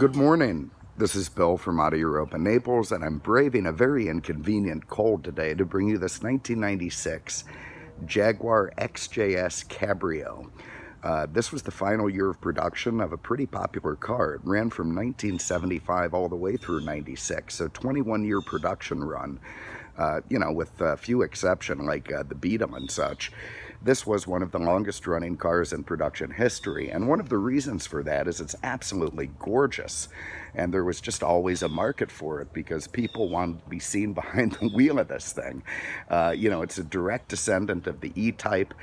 Good morning. This is Bill from out of Europa, Naples, and I'm braving a very inconvenient cold today to bring you this 1996 Jaguar XJS Cabrio. This was the final year of production of a pretty popular car. It ran from 1975 all the way through 96, so 21-year production run, with a few exceptions like the Beetle and such. This was one of the longest running cars in production history, and one of the reasons for that is it's absolutely gorgeous, and there was just always a market for it because people wanted to be seen behind the wheel of this thing. It's a direct descendant of the E-Type.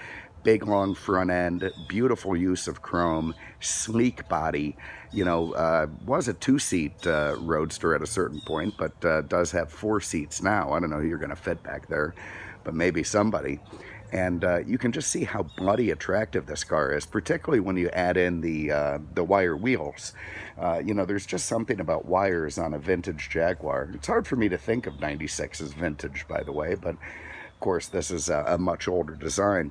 Big long front end, beautiful use of chrome, sleek body. Was a two-seat roadster at a certain point, but does have 4 seats now. I don't know who you're going to fit back there, but maybe somebody. And you can just see how bloody attractive this car is, particularly when you add in the wire wheels. There's just something about wires on a vintage Jaguar. It's hard for me to think of 96 as vintage, by the way, but of course this is a much older design.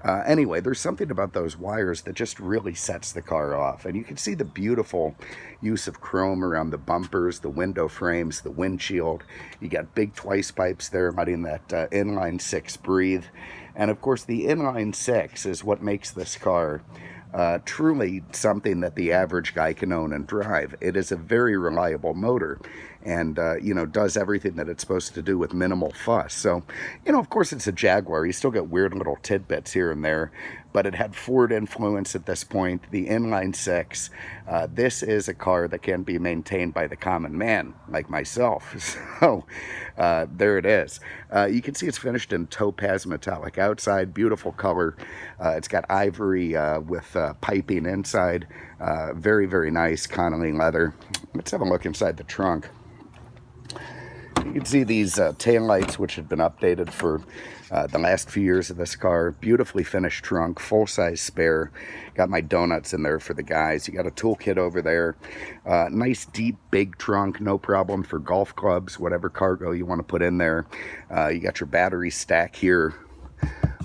Anyway, there's something about those wires that just really sets the car off. And you can see the beautiful use of chrome around the bumpers, the window frames, the windshield. You got big twice pipes there letting that inline 6 breathe. And of course, the inline 6 is what makes this car truly something that the average guy can own and drive. It is a very reliable motor and, does everything that it's supposed to do with minimal fuss. So, of course, it's a Jaguar. You still get weird little tidbits here and there, but it had Ford influence at this point, the inline 6. This is a car that can be maintained by the common man, like myself. So, there it is. You can see it's finished in Topaz Metallic outside, beautiful color. It's got ivory with piping inside. Very, very nice Connolly leather. Let's have a look inside the trunk. You can see these taillights, which had been updated for the last few years of this car. Beautifully finished trunk, full-size spare. Got my donuts in there for the guys. You got a toolkit over there. Nice, deep, big trunk. No problem for golf clubs, whatever cargo you want to put in there. You got your battery stack here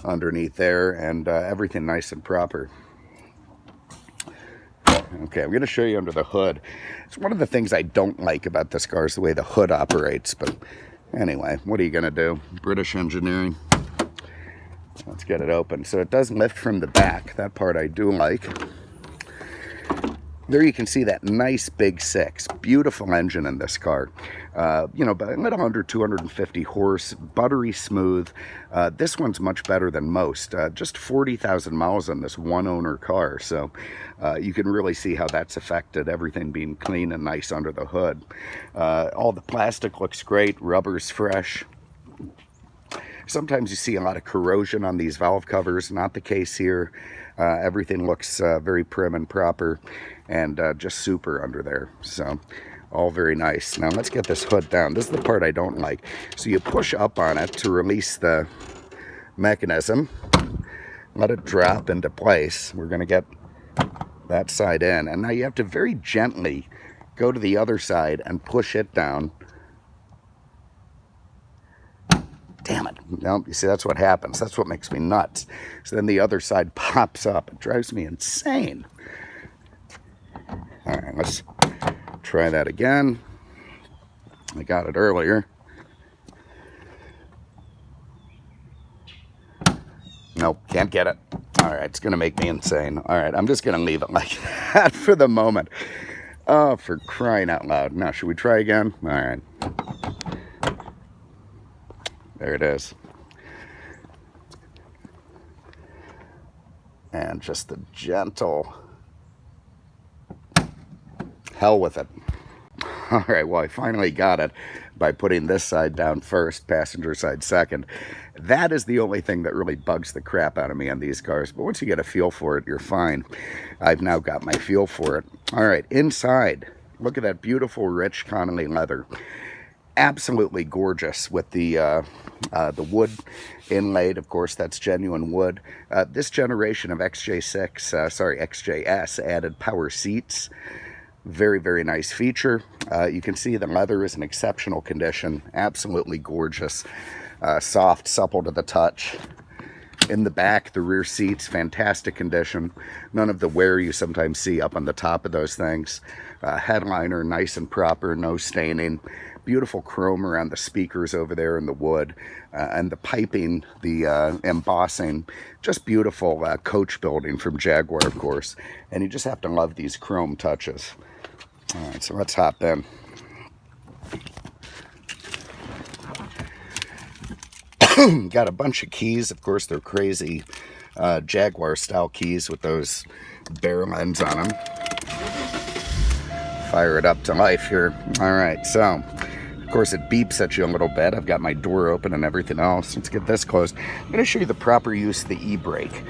underneath there, and everything nice and proper. Okay, I'm going to show you under the hood. It's one of the things I don't like about this car is the way the hood operates, but anyway, what are you going to do? British engineering. Let's get it open. So it does lift from the back. That part I do like. There you can see that nice big 6. Beautiful engine in this car. But a little under 250 horse, buttery smooth. This one's much better than most. Just 40,000 miles on this one-owner car. So you can really see how that's affected everything being clean and nice under the hood. All the plastic looks great. Rubber's fresh. Sometimes you see a lot of corrosion on these valve covers. Not the case here. Everything looks very prim and proper and just super under there. So all very nice. Now let's get this hood down. This is the part I don't like. So you push up on it to release the mechanism. Let it drop into place. We're going to get that side in. And now you have to very gently go to the other side and push it down. Damn it. No, you see, that's what happens. That's what makes me nuts. So then the other side pops up. It drives me insane. All right, let's try that again. I got it earlier. Nope, can't get it. All right, it's going to make me insane. All right, I'm just going to leave it like that for the moment. Oh, for crying out loud. Now, should we try again? All right. There it is. And just the gentle hell with it. All right, well, I finally got it by putting this side down first, passenger side second. That is the only thing that really bugs the crap out of me on these cars. But once you get a feel for it, you're fine. I've now got my feel for it. All right, inside, look at that beautiful, rich Connolly leather. Absolutely gorgeous with the wood inlaid. Of course, that's genuine wood. This generation of XJS added power seats. Very, very nice feature. You can see the leather is in exceptional condition. Absolutely gorgeous. Soft, supple to the touch. In the back, the rear seats, fantastic condition. None of the wear you sometimes see up on the top of those things. Headliner, nice and proper, no staining. Beautiful chrome around the speakers over there in the wood, and the piping, the embossing, just beautiful coach building from Jaguar, of course. And you just have to love these chrome touches. All right, so let's hop in. Got a bunch of keys. Of course, they're crazy Jaguar style keys with those barrel ends on them. Fire it up to life here. All right, so of course it beeps at you a little bit. I've got my door open and everything else. Let's get this closed. I'm going to show you the proper use of the e-brake.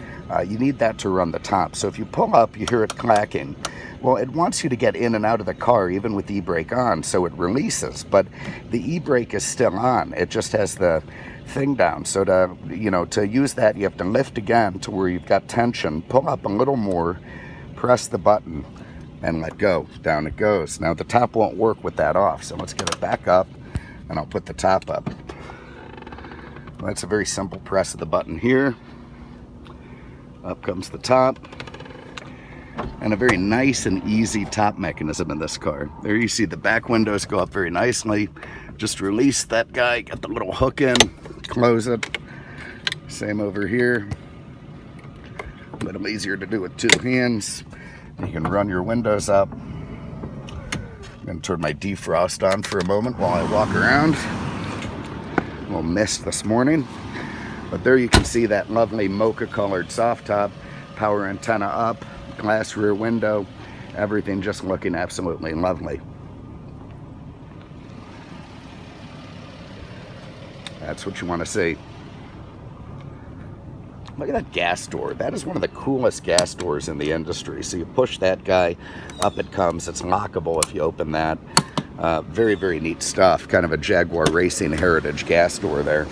You need that to run the top. So if you pull up, you hear it clacking. Well, it wants you to get in and out of the car even with the e-brake on, so it releases. But the e-brake is still on. It just has the thing down. So to use that, you have to lift again to where you've got tension, pull up a little more, press the button, and let go. Down it goes. Now the top won't work with that off, so let's get it back up, and I'll put the top up. Well, that's a very simple press of the button here. Up comes the top, and a very nice and easy top mechanism in this car. There you see the back windows go up very nicely. Just release that guy, get the little hook in, close it. Same over here. A little easier to do with two hands. You can run your windows up. I'm going to turn my defrost on for a moment while I walk around. A little mist this morning. But there you can see that lovely mocha colored soft top, power antenna up, glass rear window, everything just looking absolutely lovely. That's what you want to see. Look at that gas door. That is one of the coolest gas doors in the industry. So you push that guy, up it comes. It's lockable if you open that. Very, very neat stuff. Kind of a Jaguar Racing Heritage gas door there.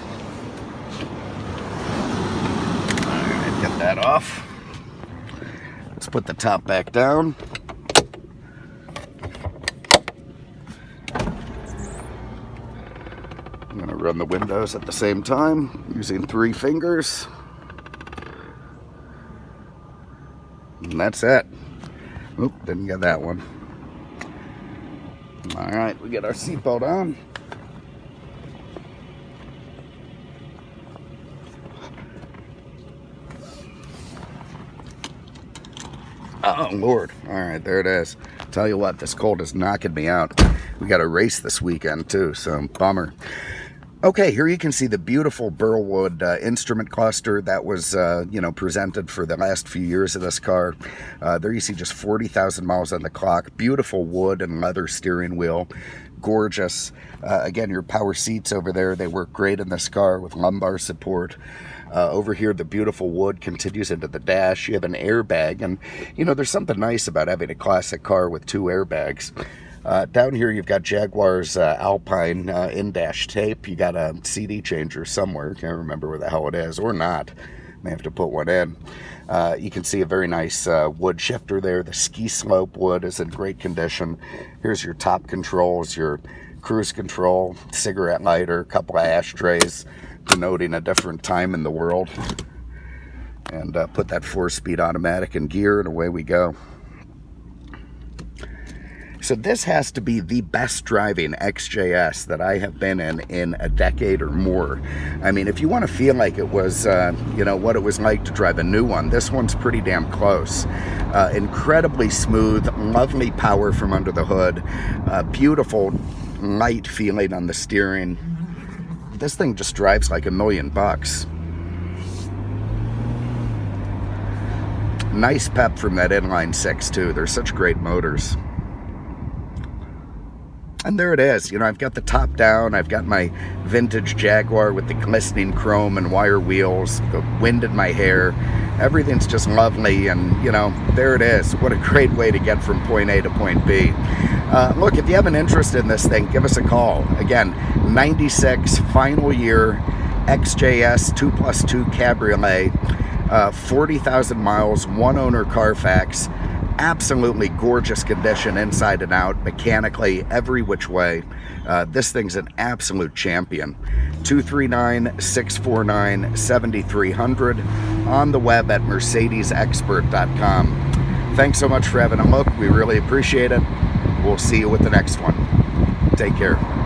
Alright, get that off. Let's put the top back down. I'm going to run the windows at the same time using 3 fingers. And that's it. Oop, didn't get that one. All right, we get our seatbelt on. Oh, Lord. All right, there it is. Tell you what, this cold is knocking me out. We got a race this weekend, too, so bummer. Okay, here you can see the beautiful Burlwood instrument cluster that was, presented for the last few years of this car. There you see just 40,000 miles on the clock. Beautiful wood and leather steering wheel. Gorgeous. Again, your power seats over there, they work great in this car with lumbar support. Over here, the beautiful wood continues into the dash. You have an airbag, and, there's something nice about having a classic car with 2 airbags. Down here you've got Jaguar's Alpine in-dash tape. You got a CD changer somewhere. Can't remember where the hell it is, or not. May have to put one in. You can see a very nice wood shifter there. The ski slope wood is in great condition. Here's your top controls, your cruise control, cigarette lighter, a couple of ashtrays denoting a different time in the world. And put that 4-speed automatic in gear, and away we go. So this has to be the best driving XJS that I have been in a decade or more. I mean, if you want to feel like it was, what it was like to drive a new one, this one's pretty damn close. Incredibly smooth, lovely power from under the hood, beautiful light feeling on the steering. This thing just drives like $1 million. Nice pep from that inline 6 too. They're such great motors. And there it is. I've got the top down. I've got my vintage Jaguar with the glistening chrome and wire wheels, the wind in my hair. Everything's just lovely, and, there it is. What a great way to get from point A to point B. Look, if you have an interest in this thing, give us a call. Again, 96, final year, XJS 2+2 Cabriolet, 40,000 miles, 1 owner Carfax. Absolutely gorgeous condition inside and out, mechanically, every which way. This thing's an absolute champion. 239-649-7300 on the web at mercedesexpert.com. Thanks so much for having a look. We really appreciate it. will see you with the next one. Take care.